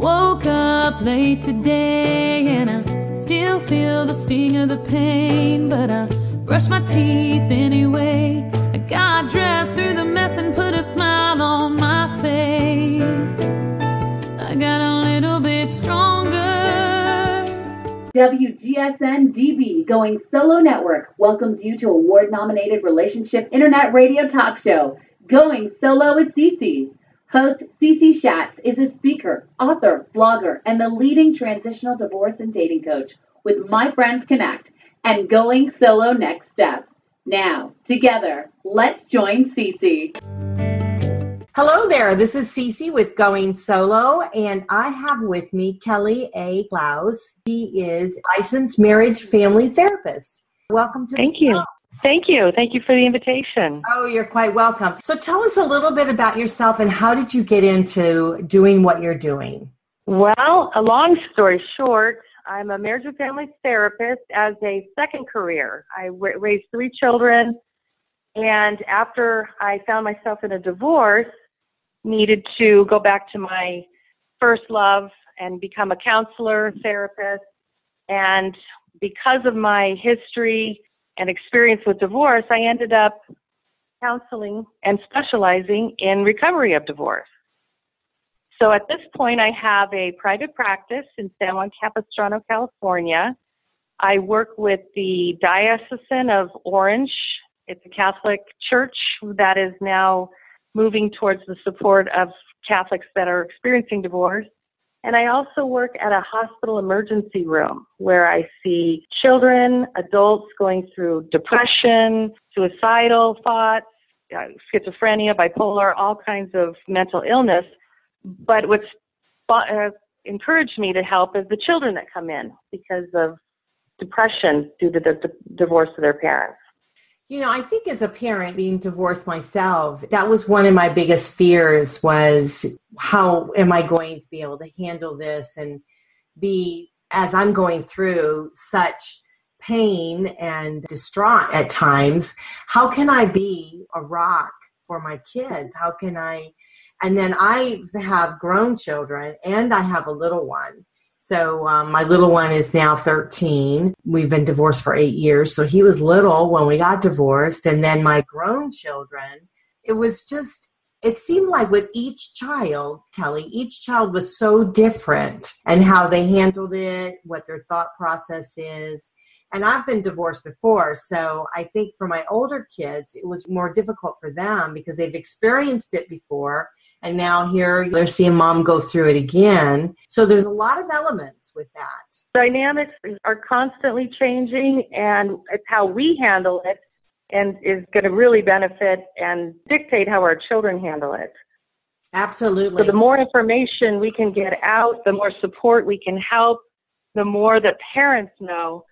Woke up late today and I still feel the sting of the pain, but I brush my teeth anyway. I got dressed through the mess and put a smile on my face. I got a little bit stronger. WGSN-DB Going Solo Network welcomes you to award-nominated relationship internet radio talk show, Going Solo with Cece. Host Cece Schatz is a speaker, author, blogger, and the leading transitional divorce and dating coach with My Friends Connect and Going Solo Next Step. Now, together, let's join Cece. Hello there, this is Cece with Going Solo, and I have with me Kelly A. Klaus. She is a licensed marriage family therapist. Welcome to Thank you. Thank you. Thank you for the invitation. Oh, you're quite welcome. So tell us a little bit about yourself and how did you get into doing what you're doing? Well, a long story short, I'm a marriage and family therapist as a second career. I raised 3 children, and after I found myself in a divorce, needed to go back to my first love and become a counselor, therapist. And because of my history and experience with divorce, I ended up counseling and specializing in recovery of divorce. So at this point, I have a private practice in San Juan Capistrano, California. I work with the Diocese of Orange. It's a Catholic church that is now moving towards the support of Catholics that are experiencing divorce. And I also work at a hospital emergency room where I see children, adults going through depression, suicidal thoughts, schizophrenia, bipolar, all kinds of mental illness. But what's encouraged me to help is the children that come in because of depression due to the divorce of their parents. You know, I think as a parent being divorced myself, that was one of my biggest fears was how am I going to be able to handle this and be, as I'm going through such pain and distraught at times, how can I be a rock for my kids? How can I, and then I have grown children and I have a little one. So my little one is now 13. We've been divorced for 8 years. So he was little when we got divorced. And then my grown children, it seemed like with each child, Kelly, each child was so different and how they handled it, what their thought process is. And I've been divorced before. So I think for my older kids, it was more difficult for them because they've experienced it before. And now here they're seeing mom go through it again. So there's a lot of elements with that. Dynamics are constantly changing, and it's how we handle it and is going to really benefit and dictate how our children handle it. Absolutely. So the more information we can get out, the more support we can help, the more that parents know,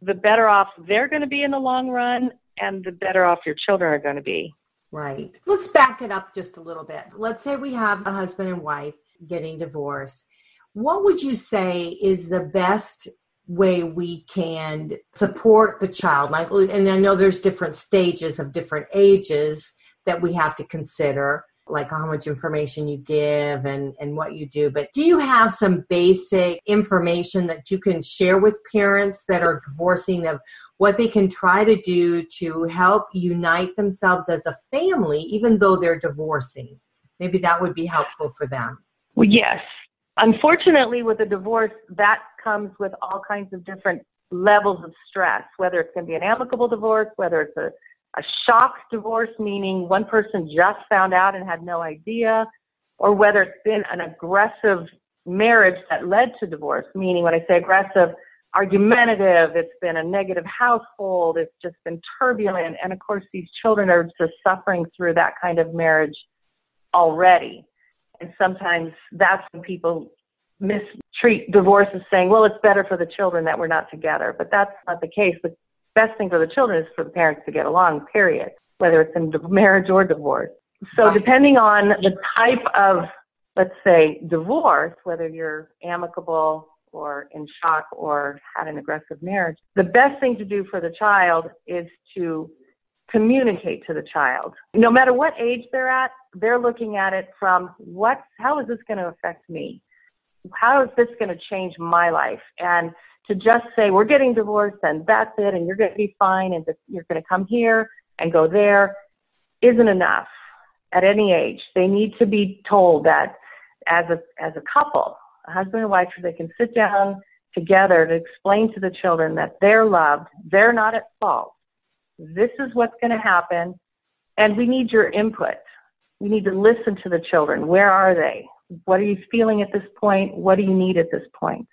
the better off they're going to be in the long run and the better off your children are going to be. Right. Let's back it up just a little bit. Let's say we have a husband and wife getting divorced. What would you say is the best way we can support the child? Like, and I know there's different stages of different ages that we have to consider, like how much information you give and what you do. But do you have some basic information that you can share with parents that are divorcing of what they can try to do to help unite themselves as a family, even though they're divorcing? Maybe that would be helpful for them. Well, yes. Unfortunately, with a divorce, that comes with all kinds of different levels of stress, whether it's going to be an amicable divorce, whether it's a shock divorce, meaning one person just found out and had no idea, or whether it's been an aggressive marriage that led to divorce, meaning when I say aggressive, argumentative, it's been a negative household, it's just been turbulent, and of course these children are just suffering through that kind of marriage already. And sometimes that's when people mistreat divorce as saying, well, it's better for the children that we're not together, but that's not the case. The best thing for the children is for the parents to get along, period, whether it's in marriage or divorce. So depending on the type of, let's say, divorce, whether you're amicable or in shock or had an aggressive marriage, the best thing to do for the child is to communicate to the child. No matter what age they're at, they're looking at it from how is this going to affect me? how is this going to change my life? And to just say, we're getting divorced and that's it, and you're going to be fine, and you're going to come here and go there, isn't enough at any age. They need to be told that as a couple, a husband and wife, they can sit down together to explain to the children that they're loved, they're not at fault. This is what's going to happen, and we need your input. We need to listen to the children. Where are they? What are you feeling at this point? What do you need at this point?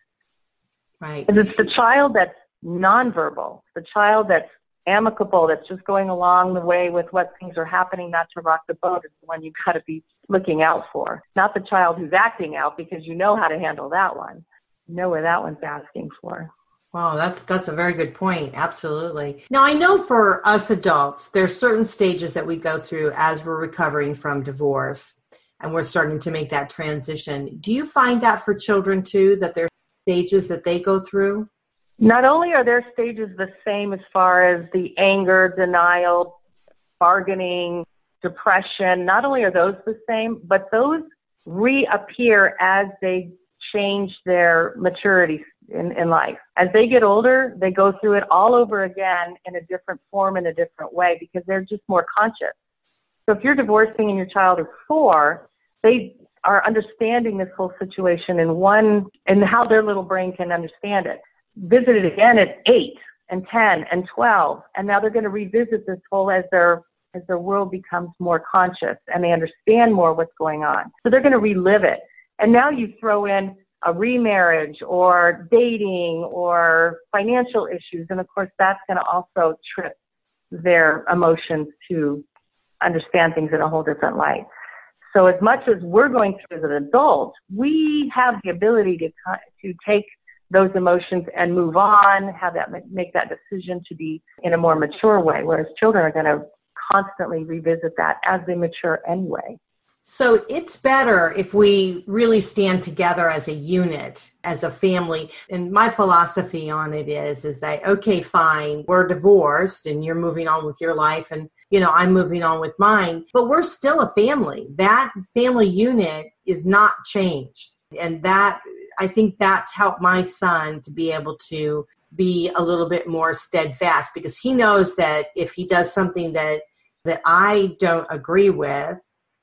Right. Because it's the child that's nonverbal, the child that's amicable, that's just going along the way with what things are happening, not to rock the boat, is the one you've got to be looking out for. Not the child who's acting out, because you know how to handle that one. You know where that one's asking for. Wow, that's a very good point. Absolutely. Now, I know for us adults, there's certain stages that we go through as we're recovering from divorce, and we're starting to make that transition. Do you find that for children too, that there's stages that they go through? Not only are their stages the same as far as the anger, denial, bargaining, depression, not only are those the same, but those reappear as they change their maturity in life. As they get older, they go through it all over again in a different form, in a different way, because they're just more conscious. So if you're divorcing and your child is 4, they are understanding this whole situation in how their little brain can understand it. Visit it again at 8 and 10 and 12, and now they're going to revisit this whole as their world becomes more conscious and they understand more what's going on. So they're going to relive it. And now you throw in a remarriage or dating or financial issues, and of course that's going to also trip their emotions to understand things in a whole different light. So as much as we're going through as an adult, we have the ability to take those emotions and move on, make that decision to be in a more mature way, whereas children are going to constantly revisit that as they mature anyway. So it's better if we really stand together as a unit, as a family. And my philosophy on it is that, okay, fine, we're divorced and you're moving on with your life and, I'm moving on with mine, but we're still a family. That family unit is not changed. And that, I think that's helped my son to be able to be a little bit more steadfast, because he knows that if he does something that I don't agree with,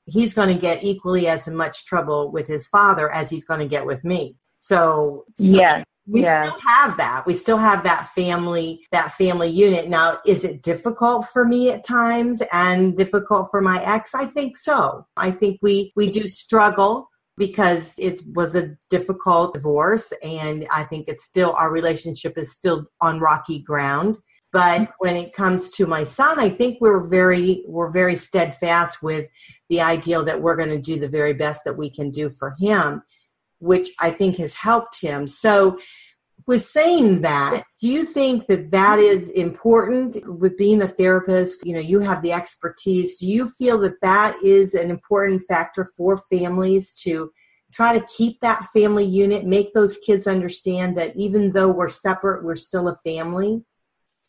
he's going to get equally as much trouble with his father as he's going to get with me. So yeah, we still have that. We still have that family unit. Now, is it difficult for me at times and difficult for my ex? I think so. I think we do struggle because it was a difficult divorce, and I think our relationship is still on rocky ground. But when it comes to my son, I think we're very steadfast with the ideal that we're going to do the very best that we can do for him, which I think has helped him. So with saying that, do you think that is important with being a therapist? You have the expertise. Do you feel that is an important factor for families to try to keep that family unit, make those kids understand that even though we're separate, we're still a family?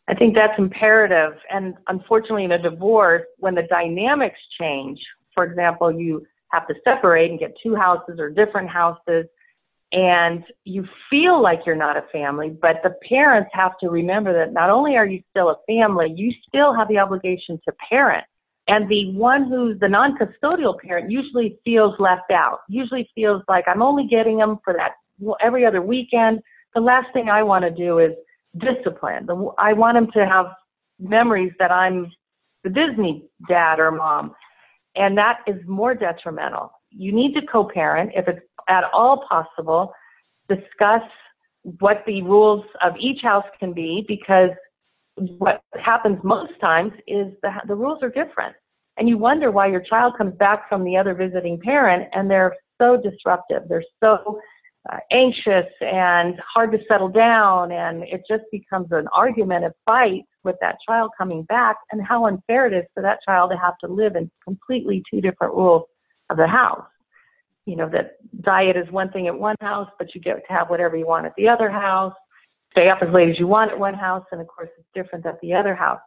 I think that's imperative. And unfortunately, in a divorce, when the dynamics change, for example, you have to separate and get 2 houses or different houses, and you feel like you're not a family, but the parents have to remember that not only are you still a family, you still have the obligation to parent. And the one who's the non-custodial parent usually feels left out, usually feels like I'm only getting them for that every other weekend. The last thing I want to do is discipline. I want them to have memories that I'm the Disney dad or mom, and that is more detrimental. You need to co-parent if it's at all possible. Discuss what the rules of each house can be, because what happens most times is the rules are different, and you wonder why your child comes back from the other visiting parent and they're so disruptive. They're so anxious and hard to settle down, and it just becomes an argument, a fight with that child coming back, and how unfair it is for that child to have to live in completely 2 different rules of the house. That diet is one thing at one house, but you get to have whatever you want at the other house. Stay up as late as you want at one house, and of course it's different at the other house.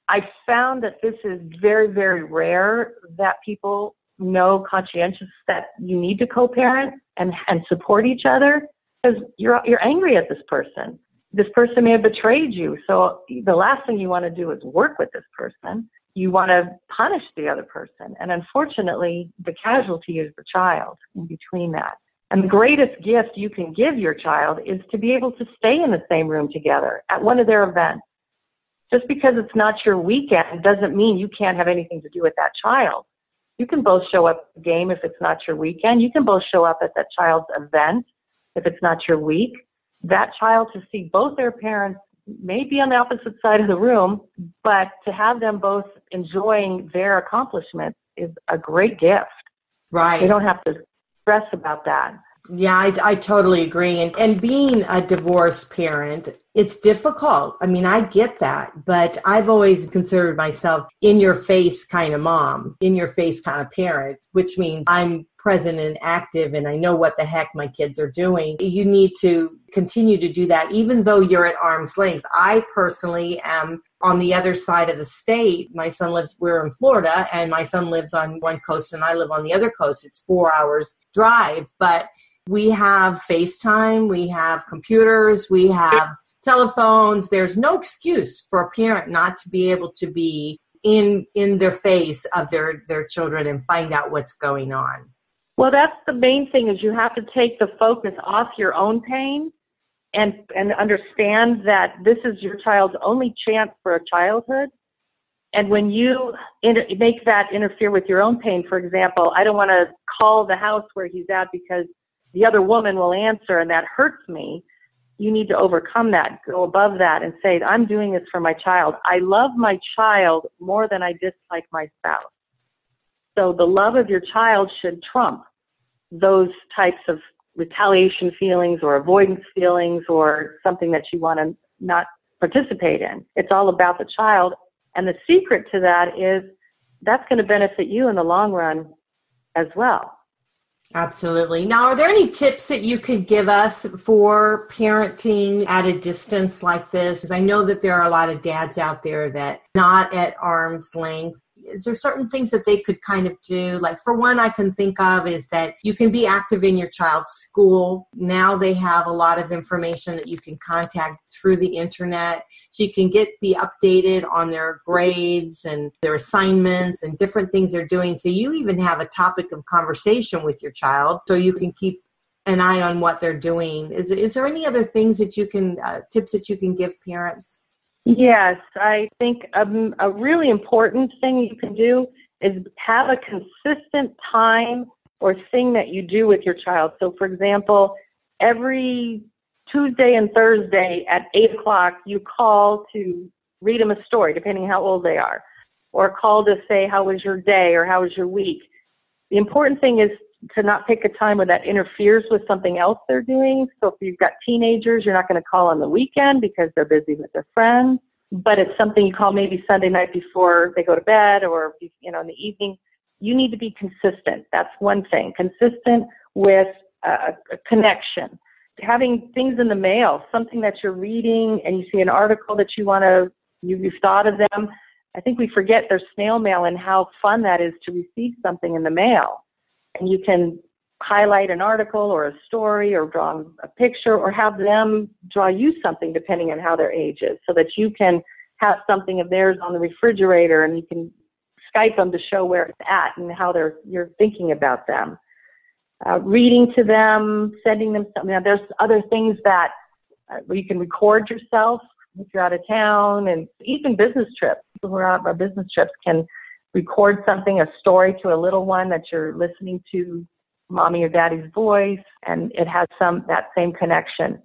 I found that this is very, very rare that people know conscientious that you need to co-parent and support each other, because you're angry at this person. This person may have betrayed you. So the last thing you want to do is work with this person. You want to punish the other person. And unfortunately, the casualty is the child in between that. And the greatest gift you can give your child is to be able to stay in the same room together at one of their events. Just because it's not your weekend doesn't mean you can't have anything to do with that child. You can both show up at the game if it's not your weekend. You can both show up at that child's event if it's not your week. That child to see both their parents may be on the opposite side of the room, but to have them both enjoying their accomplishments is a great gift. Right. They don't have to stress about that. Yeah, I totally agree. And being a divorced parent, it's difficult. I mean, I get that, but I've always considered myself in-your-face kind of mom, in-your-face kind of parent, which means I'm present and active and I know what the heck my kids are doing. You need to continue to do that, even though you're at arm's length. I personally am on the other side of the state. We're in Florida, and my son lives on one coast and I live on the other coast. It's 4 hours drive, but we have FaceTime, we have computers, we have telephones. There's no excuse for a parent not to be able to be in their face of their children and find out what's going on. Well, that's the main thing, is you have to take the focus off your own pain and understand that this is your child's only chance for a childhood. And when you make that interfere with your own pain, for example, I don't want to call the house where he's at because the other woman will answer and that hurts me. You need to overcome that, go above that and say, I'm doing this for my child. I love my child more than I dislike my spouse. So the love of your child should trump those types of retaliation feelings or avoidance feelings or something that you want to not participate in. It's all about the child. And the secret to that is that's going to benefit you in the long run as well. Absolutely. Now, are there any tips that you could give us for parenting at a distance like this? Because I know that there are a lot of dads out there that not at arm's length. Is there certain things that they could kind of do? Like, for one, I can think of is that you can be active in your child's school. Now they have a lot of information that you can contact through the internet. So you can be updated on their grades and their assignments and different things they're doing. So you even have a topic of conversation with your child so you can keep an eye on what they're doing. Is there any other things that you can, tips that you can give parents? Yes, I think a really important thing you can do is have a consistent time or thing that you do with your child. So, for example, every Tuesday and Thursday at 8 o'clock, you call to read them a story, depending how old they are, or call to say, how was your day or how was your week? The important thing is to not pick a time where that interferes with something else they're doing. So if you've got teenagers, you're not going to call on the weekend because they're busy with their friends, but it's something you call maybe Sunday night before they go to bed or, in the evening. You need to be consistent. That's one thing. Consistent with a connection. Having things in the mail, something that you're reading and you see an article that you've thought of them. I think we forget there's snail mail and how fun that is to receive something in the mail. And you can highlight an article or a story or draw a picture or have them draw you something depending on how their age is, so that you can have something of theirs on the refrigerator and you can Skype them to show where it's at and how you're thinking about them. Reading to them, sending them something. Now, there's other things that you can record yourself if you're out of town, and even business trips. People who are out on business trips can record something, a story to a little one that you're listening to mommy or daddy's voice, and it has that same connection.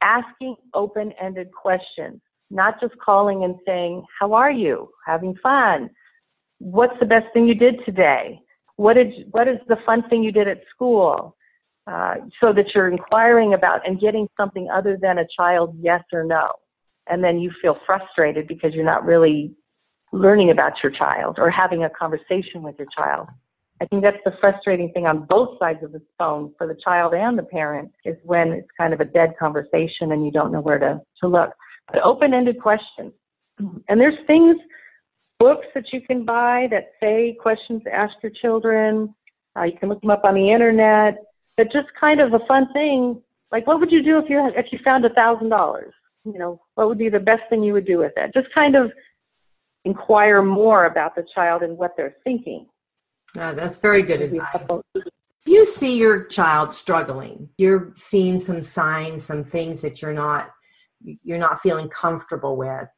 Asking open-ended questions, not just calling and saying, how are you? Having fun? What's the best thing you did today? What is the fun thing you did at school? So that you're inquiring about and getting something other than a child's yes or no. And then you feel frustrated because you're not really learning about your child or having a conversation with your child. I think that's the frustrating thing on both sides of the phone for the child and the parent, is when it's kind of a dead conversation and you don't know where to look. But open-ended questions. And there's things books that you can buy that say questions to ask your children. You can look them up on the internet. But just kind of a fun thing, like what would you do if you found $1,000? You know, what would be the best thing you would do with it? Just kind of inquire more about the child and what they're thinking. That's very good advice. If you see your child struggling, you're seeing some signs, some things that you're not feeling comfortable with.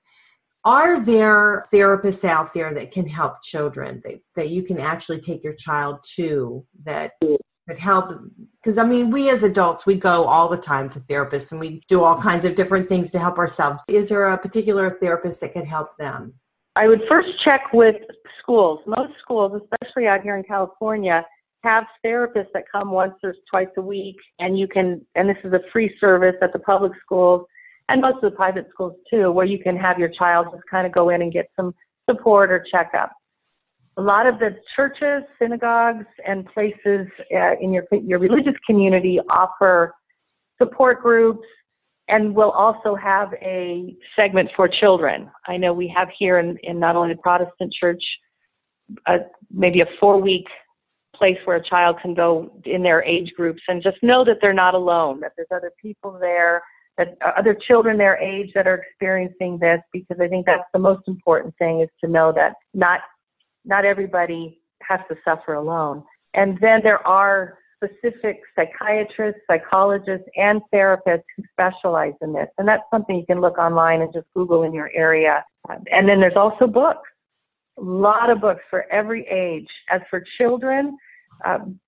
Are there therapists out there that can help children that you can actually take your child to that could help? Because, I mean, we as adults, we go all the time to therapists and we do all kinds of different things to help ourselves. Is there a particular therapist that could help them? I would first check with schools. Most schools, especially out here in California, have therapists that come once or twice a week, and this is a free service at the public schools and most of the private schools too, where you can have your child just kind of go in and get some support or checkup. A lot of the churches, synagogues, and places in your religious community offer support groups and will also have a segment for children. I know we have here in not only the Protestant church, maybe a 4-week place where a child can go in their age groups and just know that they're not alone, that there's other people there, that other children their age that are experiencing this, because I think that's the most important thing, is to know that not everybody has to suffer alone. And then there are specific psychiatrists, psychologists, and therapists who specialize in this. And that's something you can look online and just Google in your area. And then there's also books, a lot of books for every age. As for children,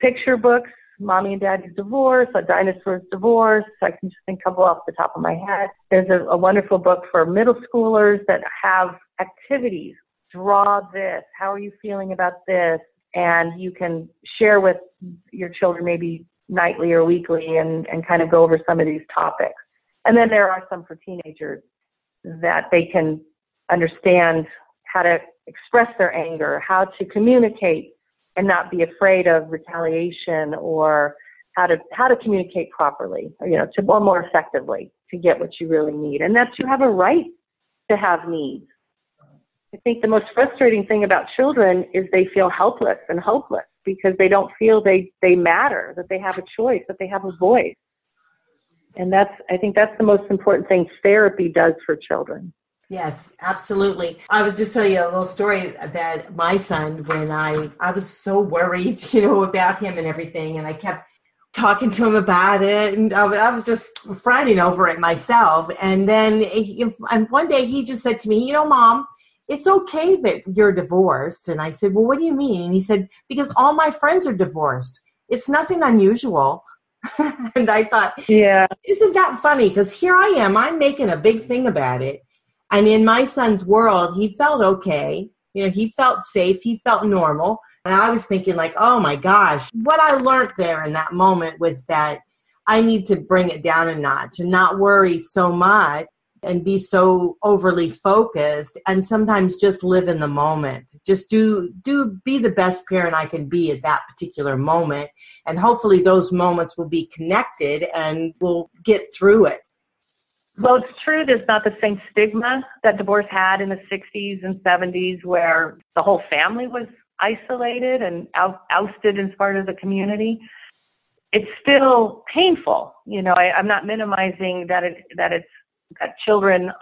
picture books, Mommy and Daddy's Divorce, A Dinosaur's Divorce. I can just think a couple off the top of my head. There's a wonderful book for middle schoolers that have activities. Draw this. How are you feeling about this? And you can share with your children maybe nightly or weekly and kind of go over some of these topics. And then there are some for teenagers that they can understand how to express their anger, how to communicate and not be afraid of retaliation, or how to communicate properly, or more effectively to get what you really need. And that you have a right to have needs. I think the most frustrating thing about children is they feel helpless and hopeless because they don't feel they matter, that they have a choice, that they have a voice. And I think that's the most important thing therapy does for children. Yes, absolutely. I was just telling you a little story that my son, when I was so worried, about him and everything, and I kept talking to him about it, and I was just fretting over it myself. And then one day he just said to me, Mom, it's okay that you're divorced. And I said, well, what do you mean? And he said, because all my friends are divorced. It's nothing unusual. And I thought, yeah, isn't that funny? Because here I am, I'm making a big thing about it. And in my son's world, he felt okay. He felt safe. He felt normal. And I was thinking like, oh my gosh, what I learned there in that moment was that I need to bring it down a notch and not worry so much and be so overly focused, and sometimes just live in the moment. Just be the best parent I can be at that particular moment. And hopefully those moments will be connected and we'll get through it. Well, it's true there's not the same stigma that divorce had in the 60s and 70s, where the whole family was isolated and ousted as part of the community. It's still painful. I'm not minimizing that children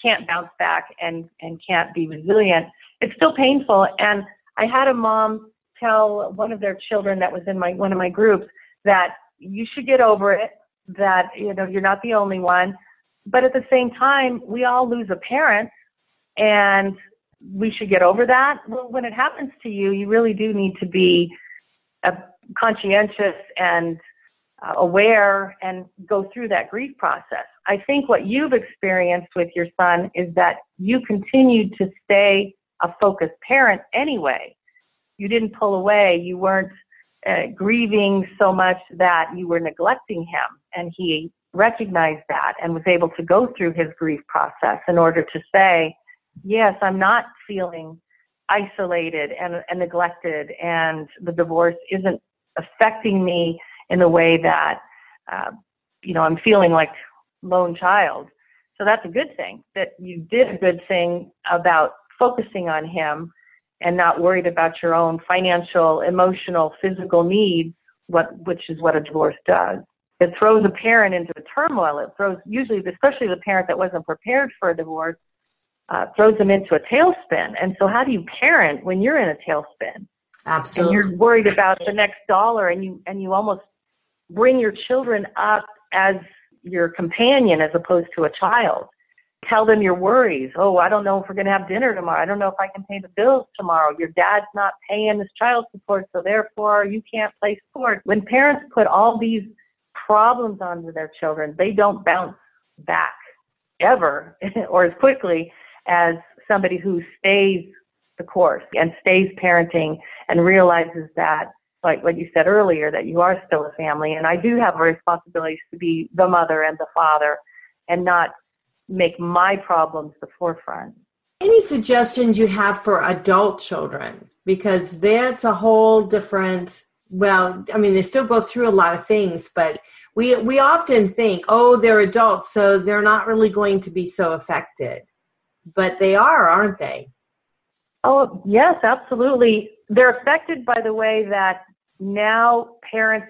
can't bounce back and can't be resilient. It's still painful. And I had a mom tell one of their children that was in one of my groups that you should get over it, that you're not the only one. But at the same time, we all lose a parent, and we should get over that. Well, when it happens to you, you really do need to be conscientious and aware and go through that grief process. I think what you've experienced with your son is that you continued to stay a focused parent anyway. You didn't pull away. You weren't grieving so much that you were neglecting him, and he recognized that and was able to go through his grief process in order to say, yes, I'm not feeling isolated and neglected, and the divorce isn't affecting me in the way that, I'm feeling like lone child. So that's a good thing, that you did a good thing about focusing on him and not worried about your own financial, emotional, physical needs, which is what a divorce does. It throws a parent into turmoil. It throws, usually, especially the parent that wasn't prepared for a divorce, throws them into a tailspin. And so how do you parent when you're in a tailspin? Absolutely. And you're worried about the next dollar, and you almost bring your children up as your companion as opposed to a child. Tell them your worries. Oh, I don't know if we're going to have dinner tomorrow. I don't know if I can pay the bills tomorrow. Your dad's not paying his child support, so therefore you can't play sports. When parents put all these problems onto their children, they don't bounce back ever or as quickly as somebody who stays the course and stays parenting and realizes that, like what you said earlier, that you are still a family, and I do have a responsibility to be the mother and the father and not make my problems the forefront. Any suggestions you have for adult children? Because that's a whole different, well, I mean, they still go through a lot of things, but we often think, oh, they're adults, so they're not really going to be so affected. But they are, aren't they? Oh, yes, absolutely. They're affected by the way that now parents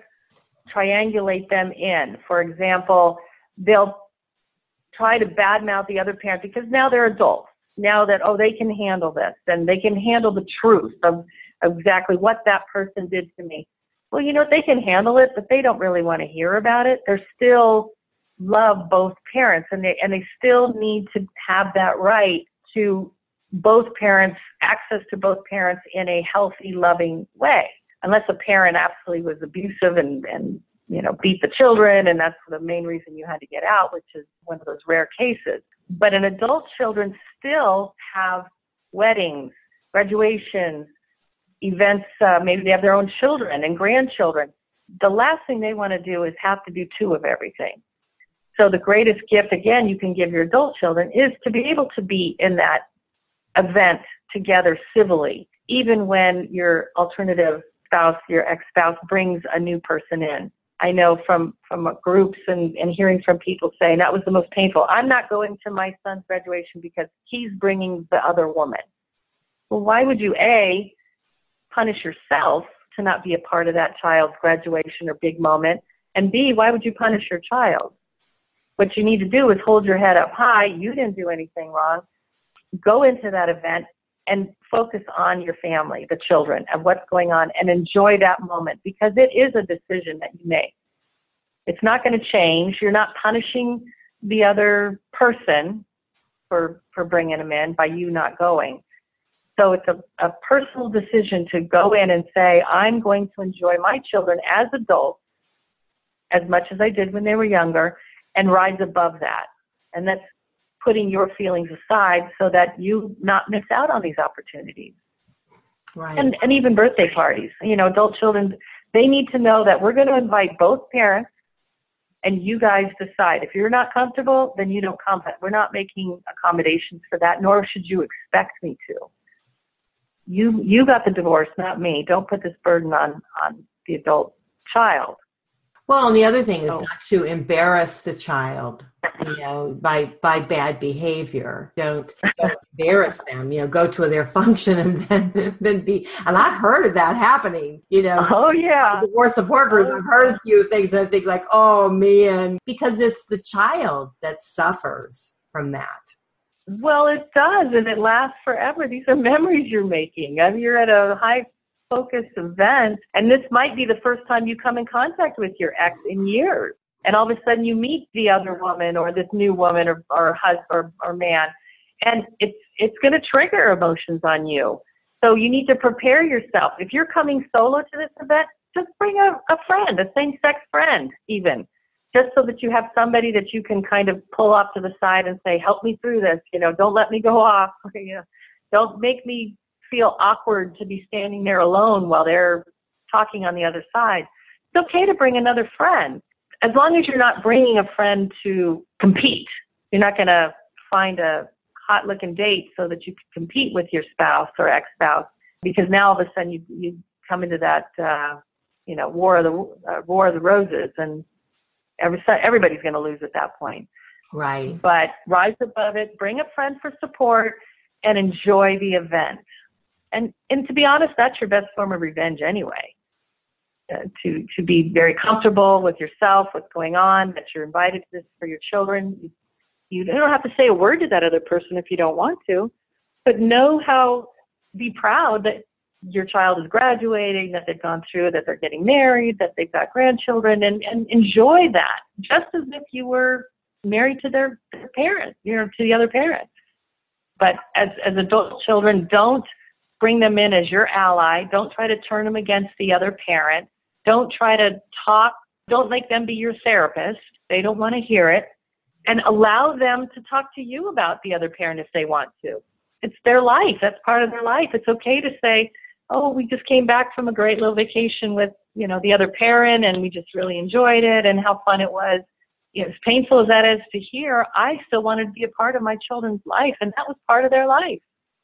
triangulate them in. For example, they'll try to badmouth the other parent because now they're adults. Now that, oh, they can handle this, and they can handle the truth of exactly what that person did to me. Well, you know, they can handle it, but they don't really want to hear about it. They still love both parents, and they still need to have that right to both parents, access to both parents in a healthy, loving way. Unless a parent absolutely was abusive and you know, beat the children, and that's the main reason you had to get out, which is one of those rare cases. But an adult children still have weddings, graduations, events, maybe they have their own children and grandchildren. The last thing they want to do is have to do two of everything. So the greatest gift, again, you can give your adult children is to be able to be in that event together civilly, even when your alternative spouse, your ex-spouse, brings a new person in. I know from groups and hearing from people saying that was the most painful. I'm not going to my son's graduation because he's bringing the other woman. Well, why would you, A, punish yourself to not be a part of that child's graduation or big moment, and B, why would you punish your child? What you need to do is hold your head up high. You didn't do anything wrong. Go into that event and focus on your family, the children, and what's going on, and enjoy that moment, because it is a decision that you make. It's not going to change. You're not punishing the other person for bringing them in by you not going. So it's a personal decision to go in and say, I'm going to enjoy my children as adults as much as I did when they were younger, and rise above that. And that's putting your feelings aside so that you not miss out on these opportunities. Right. And even birthday parties. You know, adult children, they need to know that we're going to invite both parents, and you guys decide. If you're not comfortable, then you don't come. We're not making accommodations for that, nor should you expect me to. You got the divorce, not me. Don't put this burden on the adult child. Well, and the other thing is not to embarrass the child, you know, by bad behavior. Don't embarrass them, you know, go to their function and then be, and I've heard of that happening, you know. Oh, yeah. Divorce support group, I've heard a few things and I think like, oh, man, because it's the child that suffers from that. Well, it does, and it lasts forever. These are memories you're making. I mean, you're at a high-focused event, and this might be the first time you come in contact with your ex in years. And all of a sudden, you meet the other woman or this new woman or husband or man, and it's going to trigger emotions on you. So you need to prepare yourself. If you're coming solo to this event, just bring a friend, a same-sex friend, even. Just so that you have somebody that you can kind of pull off to the side and say, help me through this, you know, don't let me go off, you know, don't make me feel awkward to be standing there alone while they're talking on the other side. It's okay to bring another friend, as long as you're not bringing a friend to compete. You're not going to find a hot-looking date so that you can compete with your spouse or ex-spouse, because now all of a sudden you come into that, you know, war of the roses, and everybody's going to lose at that point. Right. But rise above it, bring a friend for support, and enjoy the event. And to be honest, that's your best form of revenge anyway. To be very comfortable with yourself, what's going on, that you're invited to this for your children. You don't have to say a word to that other person if you don't want to, but be proud that your child is graduating, that they've gone through, that they're getting married, that they've got grandchildren, and enjoy that, just as if you were married to their parents, to the other parent. But as adult children, don't bring them in as your ally. Don't try to turn them against the other parent. Don't try to talk. Don't make them be your therapist. They don't want to hear it. And allow them to talk to you about the other parent if they want to. It's their life. That's part of their life. It's okay to say, oh, we just came back from a great little vacation with, the other parent, and we just really enjoyed it and how fun it was. As painful as that is to hear, I still wanted to be a part of my children's life, and that was part of their life.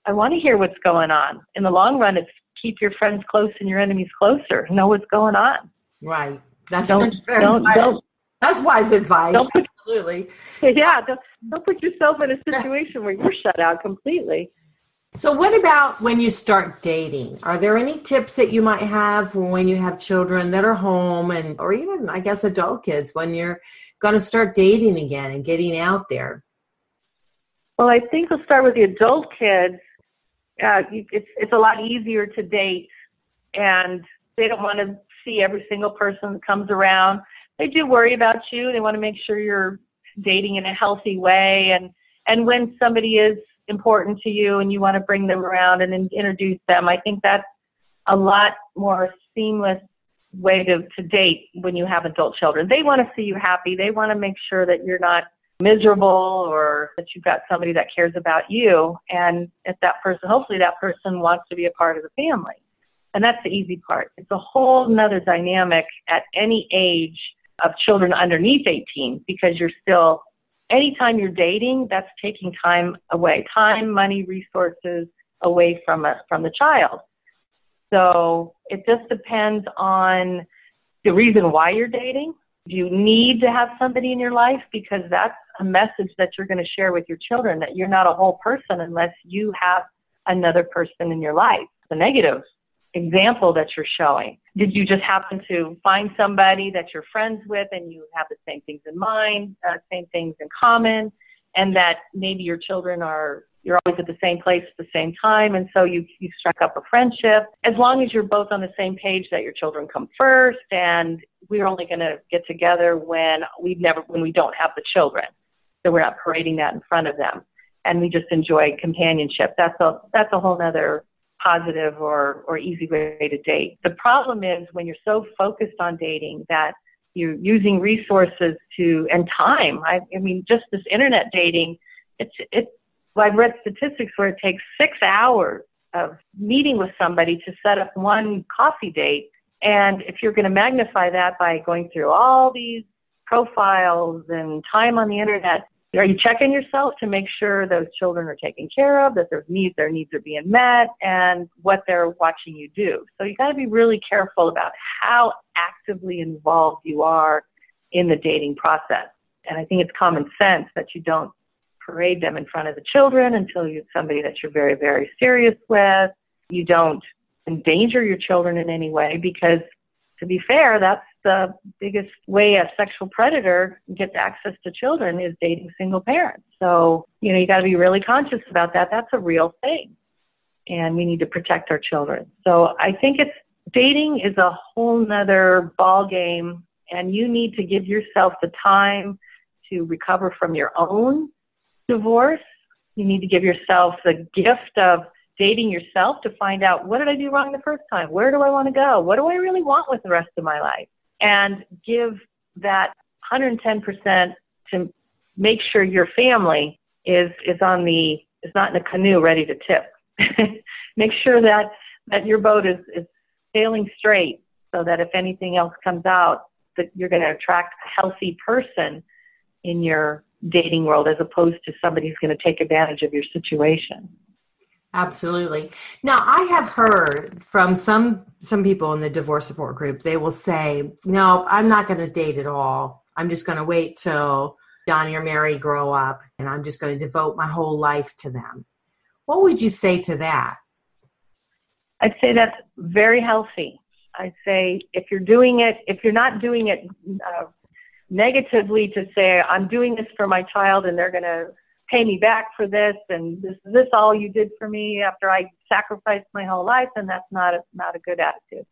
I want to hear what's going on. In the long run, it's keep your friends close and your enemies closer. Know what's going on. Right. That's wise advice. Absolutely. Yeah. Don't put yourself in a situation where you're shut out completely. So what about when you start dating? Are there any tips that you might have for when you have children that are home or even, I guess, adult kids when you're going to start dating again and getting out there? Well, I think we'll start with the adult kids. It's a lot easier to date, and they don't want to see every single person that comes around. They do worry about you. They want to make sure you're dating in a healthy way, and when somebody is important to you and you want to bring them around and introduce them, I think that's a lot more seamless way to date when you have adult children. They want to see you happy. They want to make sure that you're not miserable or that you've got somebody that cares about you, and if that person, hopefully that person wants to be a part of the family. And that's the easy part. It's a whole nother dynamic at any age of children underneath 18, because you're still, anytime you're dating, that's taking time away, time, money, resources away from the child. So it just depends on the reason why you're dating. Do you need to have somebody in your life? Because that's a message that you're going to share with your children, that you're not a whole person unless you have another person in your life. The negative example that you're showing. Did you just happen to find somebody that you're friends with and you have the same things in mind, same things in common, and that maybe your children you're always at the same place at the same time, and so you struck up a friendship. As long as you're both on the same page that your children come first, and we're only going to get together when we don't have the children, so we're not parading that in front of them, and we just enjoy companionship. That's a whole nother positive or easy way to date. The problem is when you're so focused on dating that you're using resources and time. I mean, just this internet dating, I've read statistics where it takes 6 hours of meeting with somebody to set up one coffee date. And if you're going to magnify that by going through all these profiles and time on the internet, are you checking yourself to make sure those children are taken care of, that their needs are being met, and what they're watching you do? So you got to be really careful about how actively involved you are in the dating process. And I think it's common sense that you don't parade them in front of the children until you're somebody that you're very, very serious with. You don't endanger your children in any way, because to be fair, that's the biggest way a sexual predator gets access to children is dating single parents. So, you got to be really conscious about that. That's a real thing. And we need to protect our children. So I think dating is a whole nother ball game, and you need to give yourself the time to recover from your own divorce. You need to give yourself the gift of dating yourself to find out, what did I do wrong the first time? Where do I want to go? What do I really want with the rest of my life? And give that 110% to make sure your family is not in a canoe ready to tip. Make sure that your boat is sailing straight, so that if anything else comes out, that you're going to attract a healthy person in your dating world, as opposed to somebody who's going to take advantage of your situation. Absolutely. Now, I have heard from some people in the divorce support group, they will say, no, I'm not going to date at all. I'm just going to wait till Johnny or Mary grow up, and I'm just going to devote my whole life to them. What would you say to that? I'd say that's very healthy. I'd say if you're not doing it negatively to say, I'm doing this for my child and they're going to pay me back for this, and this all you did for me after I sacrificed my whole life, and that's not a good attitude.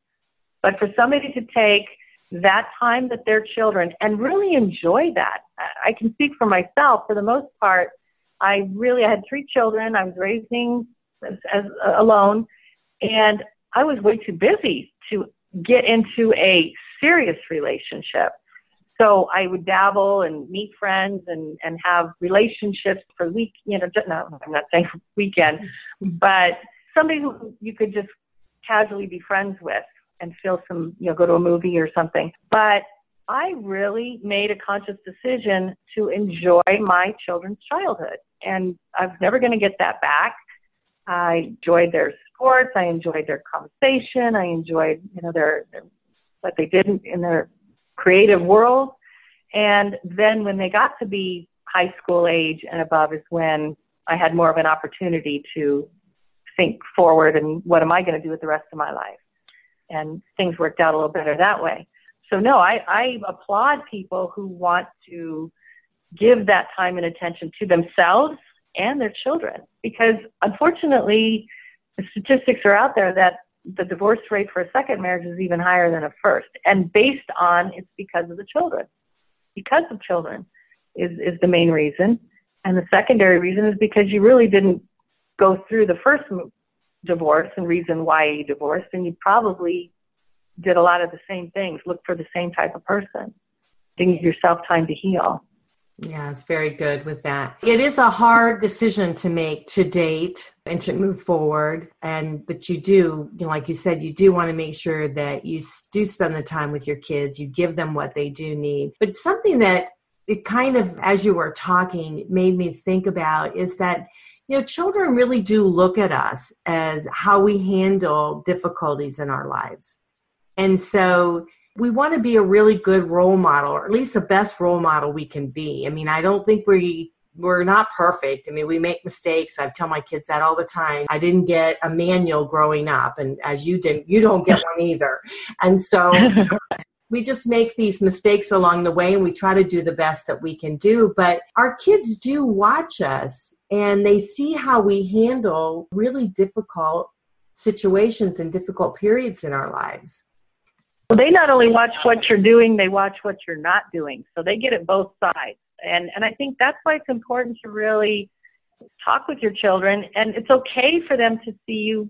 But for somebody to take that time with their children and really enjoy that. I can speak for myself. For the most part, I had 3 children. I was raising as alone, and I was way too busy to get into a serious relationship. So I would dabble and meet friends and have relationships for no, I'm not saying weekend, but somebody who you could just casually be friends with and feel some, go to a movie or something. But I really made a conscious decision to enjoy my children's childhood, and I'm never going to get that back. I enjoyed their sports. I enjoyed their conversation. I enjoyed, their what they did in their creative world. And then when they got to be high school age and above is when I had more of an opportunity to think forward and what am I going to do with the rest of my life? And things worked out a little better that way. So no, I applaud people who want to give that time and attention to themselves and their children, because unfortunately the statistics are out there that the divorce rate for a second marriage is even higher than a first. And based on it's because of the children. Because of children is the main reason. And the secondary reason is because you really didn't go through the first divorce and reason why you divorced, and you probably did a lot of the same things, look for the same type of person, didn't give yourself time to heal. Yeah, it's very good with that. It is a hard decision to make, to date and to move forward. But you do, like you said, you do want to make sure that you do spend the time with your kids. You give them what they do need. But something that it kind of, as you were talking, made me think about is that, children really do look at us as how we handle difficulties in our lives. And so we want to be a really good role model, or at least the best role model we can be. I mean, I don't think we're not perfect. I mean, we make mistakes. I tell my kids that all the time. I didn't get a manual growing up, and as you didn't, you don't get one either. And so we just make these mistakes along the way, and we try to do the best that we can do. But our kids do watch us, and they see how we handle really difficult situations and difficult periods in our lives. Well, they not only watch what you're doing, they watch what you're not doing. So they get it both sides. And I think that's why it's important to really talk with your children. And it's okay for them to see you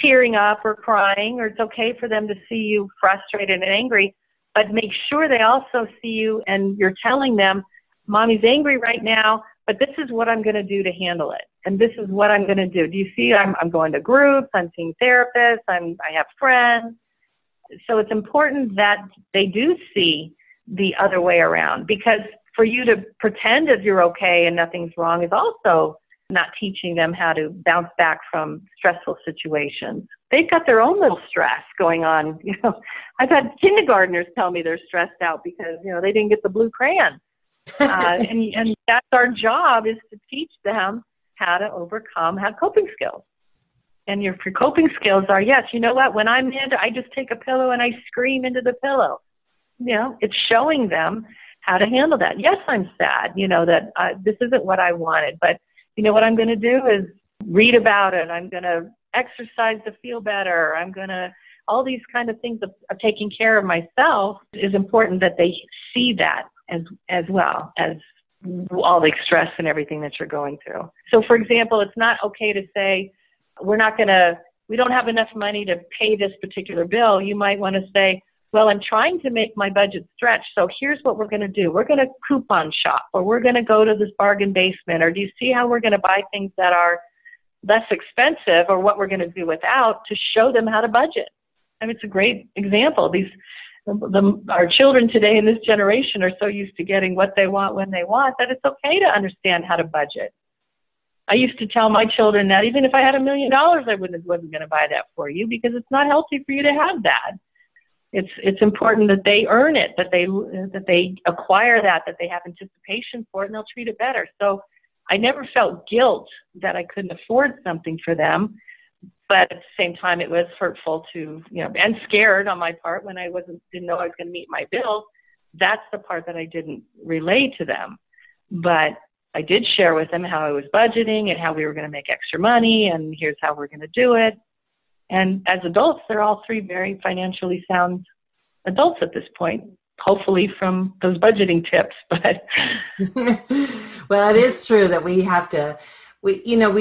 tearing up or crying, or it's okay for them to see you frustrated and angry, but make sure they also see you and you're telling them, Mommy's angry right now, but this is what I'm going to do to handle it. And this is what I'm going to do. Do you see, I'm going to groups, I'm seeing therapists, I have friends. So it's important that they do see the other way around, because for you to pretend that you're okay and nothing's wrong is also not teaching them how to bounce back from stressful situations. They've got their own little stress going on. I've had kindergartners tell me they're stressed out because, they didn't get the blue crayon. And that's our job, is to teach them how to have coping skills. And your coping skills are, yes, you know what, when I'm mad, I just take a pillow and I scream into the pillow. It's showing them how to handle that. Yes, I'm sad, that this isn't what I wanted, but what I'm going to do is read about it. I'm going to exercise to feel better. All these kind of things of taking care of myself is important that they see that as well as all the stress and everything that you're going through. So, for example, it's not okay to say, we don't have enough money to pay this particular bill. You might want to say, well, I'm trying to make my budget stretch, so here's what we're going to do. We're going to coupon shop, or we're going to go to this bargain basement, or do you see how we're going to buy things that are less expensive, or what we're going to do without, to show them how to budget. I mean, it's a great example. Our children today in this generation are so used to getting what they want when they want that it's okay to understand how to budget. I used to tell my children that even if I had $1 million, I wasn't going to buy that for you, because it's not healthy for you to have that. It's important that they earn it, that they acquire that they have anticipation for it, and they'll treat it better. So I never felt guilt that I couldn't afford something for them. But at the same time, it was hurtful to, and scared on my part when I didn't know I was going to meet my bills. That's the part that I didn't relay to them. But I did share with them how I was budgeting and how we were going to make extra money, and here's how we're going to do it. And as adults, they're all three very financially sound adults at this point, hopefully from those budgeting tips. But well, it is true that we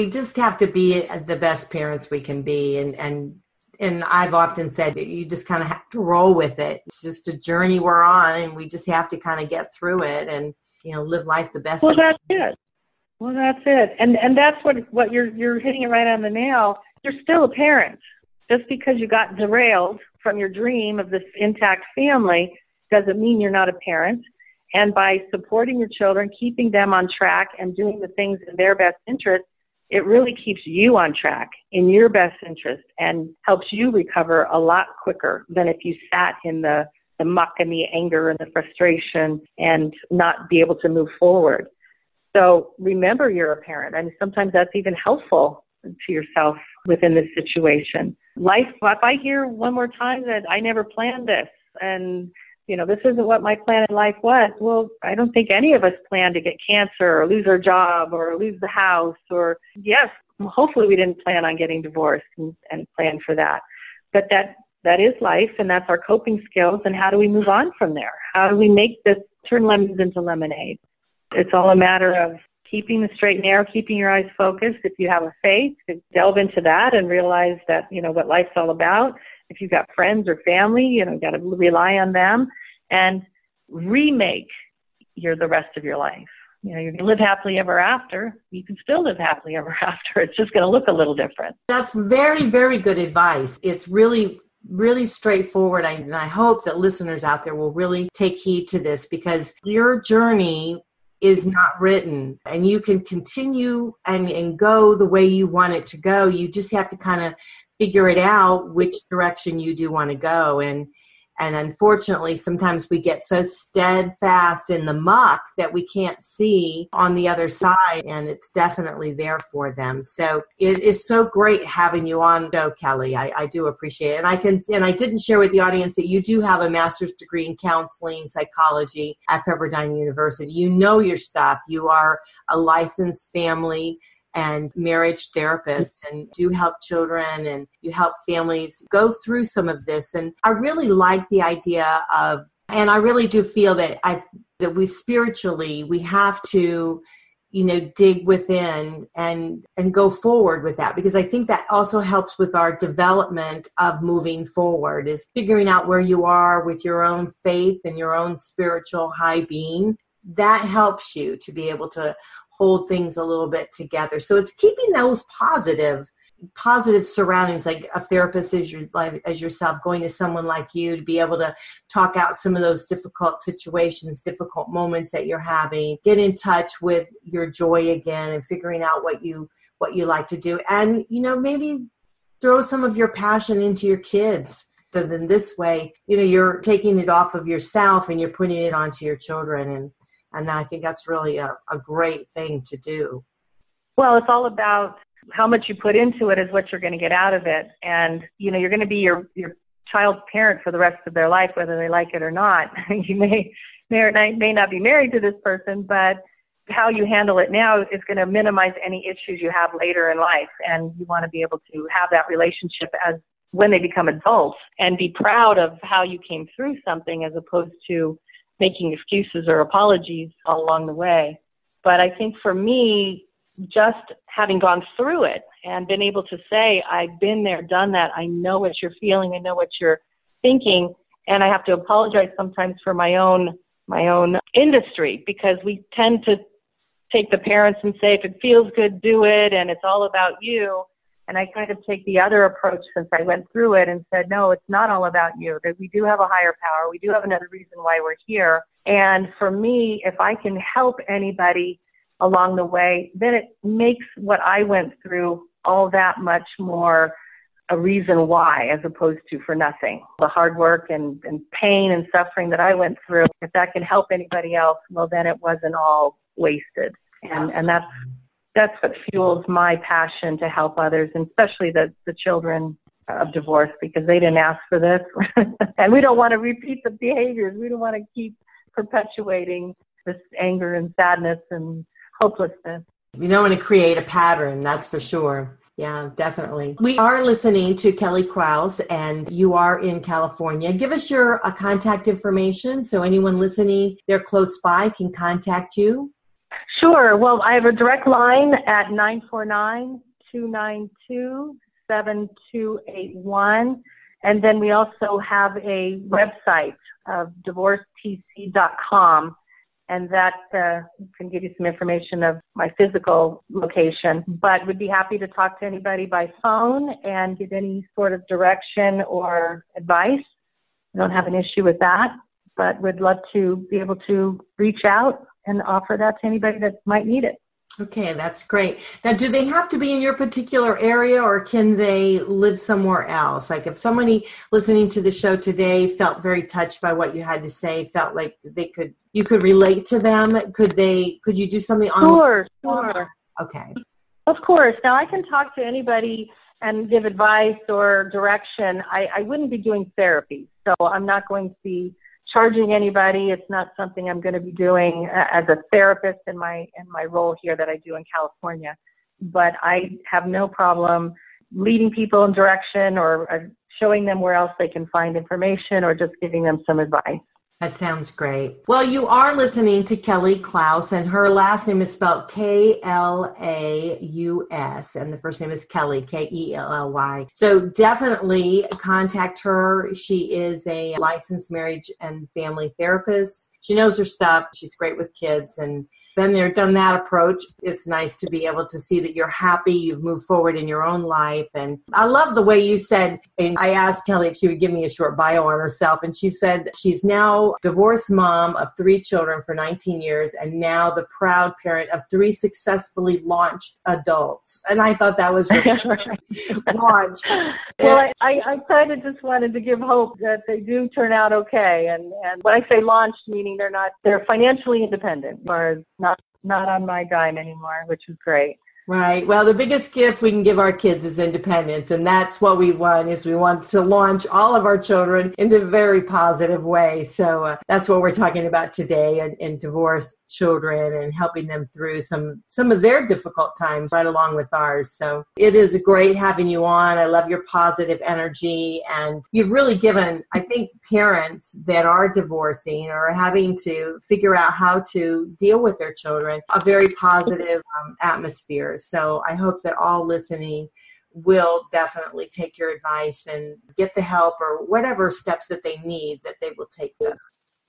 just have to be the best parents we can be. And I've often said that you just kind of have to roll with it. It's just a journey we're on, and we just have to kind of get through it and, live life the best. Well, that's it. And that's what you're hitting it right on the nail. You're still a parent. Just because you got derailed from your dream of this intact family doesn't mean you're not a parent. And by supporting your children, keeping them on track and doing the things in their best interest, it really keeps you on track in your best interest and helps you recover a lot quicker than if you sat in the muck and the anger and the frustration and not be able to move forward. So remember you're a parent. And sometimes that's even helpful to yourself within this situation. Life, if I hear one more time that I never planned this and this isn't what my plan in life was. Well, I don't think any of us planned to get cancer or lose our job or lose the house or, yes, hopefully we didn't plan on getting divorced and plan for that. But that is life, and that's our coping skills. And how do we move on from there? How do we make this turn lemons into lemonade? It's all a matter of keeping the straight and narrow, keeping your eyes focused. If you have a faith, delve into that and realize that, what life's all about. If you've got friends or family, you got to rely on them and remake the rest of your life. You're going to live happily ever after. You can still live happily ever after. It's just going to look a little different. That's very, very good advice. It's really, really straightforward. And I hope that listeners out there will really take heed to this, because your journey is not written and you can continue and go the way you want it to go. You just have to kind of figure it out which direction you do want to go. And unfortunately, sometimes we get so steadfast in the muck that we can't see on the other side, and it's definitely there for them. So it is so great having you on the show, Kelly. I do appreciate it. And I didn't share with the audience that you do have a master's degree in counseling psychology at Pepperdine University. You know your stuff. You are a licensed family and marriage therapist, and do help children and you help families go through some of this. And I really like the idea of, and I really do feel that we spiritually, we have to, dig within and go forward with that, because I think that also helps with our development of moving forward, is figuring out where you are with your own faith and your own spiritual high being. That helps you to be able to hold things a little bit together. So it's keeping those positive surroundings, like a therapist as yourself, going to someone like you to be able to talk out some of those difficult situations, difficult moments that you're having, get in touch with your joy again and figuring out what you like to do. And, maybe throw some of your passion into your kids. So then this way, you're taking it off of yourself and you're putting it onto your children. And I think that's really a great thing to do. Well, it's all about how much you put into it is what you're going to get out of it. And, you're going to be your child's parent for the rest of their life, whether they like it or not. You may not be married to this person, but how you handle it now is going to minimize any issues you have later in life. And you want to be able to have that relationship as when they become adults and be proud of how you came through something, as opposed to making excuses or apologies all along the way. But I think for me, just having gone through it and been able to say, I've been there, done that, I know what you're feeling, I know what you're thinking, and I have to apologize sometimes for my own industry, because we tend to take the parents and say, if it feels good, do it, and it's all about you. And I kind of take the other approach since I went through it and said, no, it's not all about you. That we do have a higher power. We do have another reason why we're here. And for me, if I can help anybody along the way, then it makes what I went through all that much more a reason why, as opposed to for nothing. The hard work and pain and suffering that I went through, if that can help anybody else, well, then it wasn't all wasted. And that's what fuels my passion to help others, and especially the children of divorce, because they didn't ask for this. And we don't want to repeat the behaviors. We don't want to keep perpetuating this anger and sadness and hopelessness. We don't want to create a pattern, that's for sure. Yeah, definitely. We are listening to Kelly Klaus, and you are in California. Give us your contact information so anyone listening, they're close by, can contact you. Sure. Well, I have a direct line at 949-292-7281. And then we also have a website of divorcetc.com. And that can give you some information of my physical location. But would be happy to talk to anybody by phone and give any sort of direction or advice. I don't have an issue with that, but would love to be able to reach out and offer that to anybody that might need it. Okay, that's great. Now, do they have to be in your particular area, or can they live somewhere else? Like if somebody listening to the show today felt very touched by what you had to say, felt like you could relate to them, could you do something on? Sure. Okay. Of course. Now I can talk to anybody and give advice or direction. I wouldn't be doing therapy, so I'm not going to be charging anybody. It's not something I'm going to be doing as a therapist in my role here that I do in California. But I have no problem leading people in direction or showing them where else they can find information or just giving them some advice. That sounds great. Well, you are listening to Kelly Klaus, and her last name is spelled Klaus, and the first name is Kelly, Kelly. So definitely contact her. She is a licensed marriage and family therapist. She knows her stuff. She's great with kids, and been there, done that approach. It's nice to be able to see that you're happy, you've moved forward in your own life. And I love the way you said, and I asked Kelly if she would give me a short bio on herself, and she said she's now divorced mom of 3 children for 19 years, and now the proud parent of 3 successfully launched adults. And I thought that was really launched. Well, I kind of just wanted to give hope that they do turn out okay. And when I say launched, meaning they're financially independent, as far as not on my dime anymore, which is great. Right. Well, the biggest gift we can give our kids is independence, and that's what we want. Is we want to launch all of our children into a very positive way. So that's what we're talking about today, and divorced children and helping them through some of their difficult times right along with ours. So it is great having you on. I love your positive energy, and you've really given, I think, parents that are divorcing or having to figure out how to deal with their children a very positive atmosphere. So I hope that all listening will definitely take your advice and get the help or whatever steps that they need, that they will take them.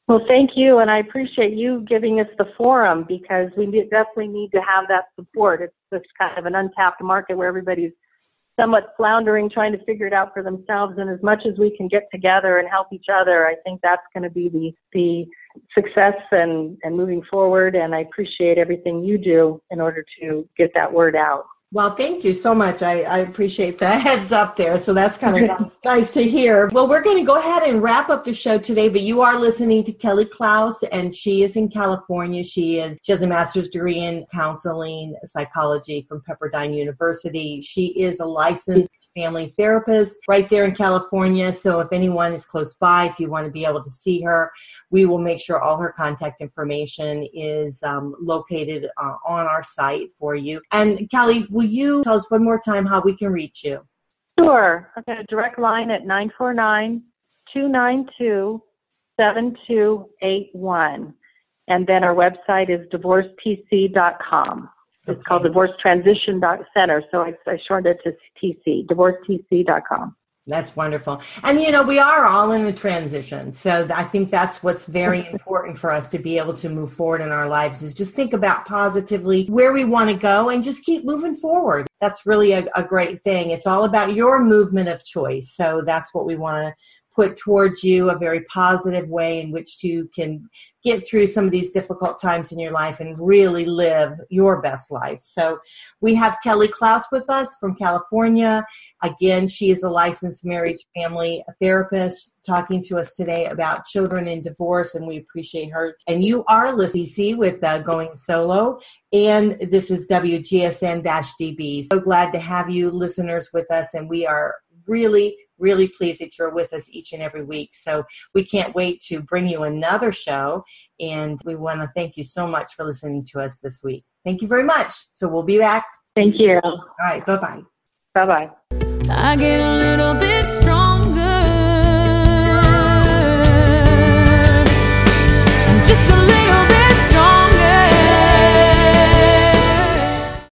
Well, thank you, and I appreciate you giving us the forum, because we definitely need to have that support. It's just kind of an untapped market where everybody's somewhat floundering, trying to figure it out for themselves, and as much as we can get together and help each other, I think that's going to be the success and moving forward, and I appreciate everything you do in order to get that word out. Well, thank you so much. I appreciate the heads up there. So that's kind of nice to hear. Well, we're going to go ahead and wrap up the show today, but you are listening to Kelly Klaus, and she is in California. She has a master's degree in counseling psychology from Pepperdine University. She is a licensed family therapist right there in California. So if anyone is close by, if you want to be able to see her, we will make sure all her contact information is located on our site for you. And Kelly, will you tell us one more time how we can reach you? Sure. I've got a direct line at 949-292-7281. And then our website is divorcetc.com. It's called Divorce Transition Center, so I shortened it to TC, divorcetc.com. That's wonderful. And, we are all in a transition. So I think that's what's very important for us to be able to move forward in our lives, is just think about positively where we want to go and just keep moving forward. That's really a great thing. It's all about your movement of choice. So that's what we want to put towards you, a very positive way in which you can get through some of these difficult times in your life and really live your best life. So we have Kelly Klaus with us from California. Again, she is a licensed marriage family therapist talking to us today about children in divorce, and we appreciate her. And you are listening with Going Solo, and this is WGSN-DB. So glad to have you listeners with us, and we are really, really pleased that you're with us each and every week. So we can't wait to bring you another show, and we want to thank you so much for listening to us this week. Thank you very much. So we'll be back. Thank you. All right. Bye-bye. Bye-bye. I get a little bit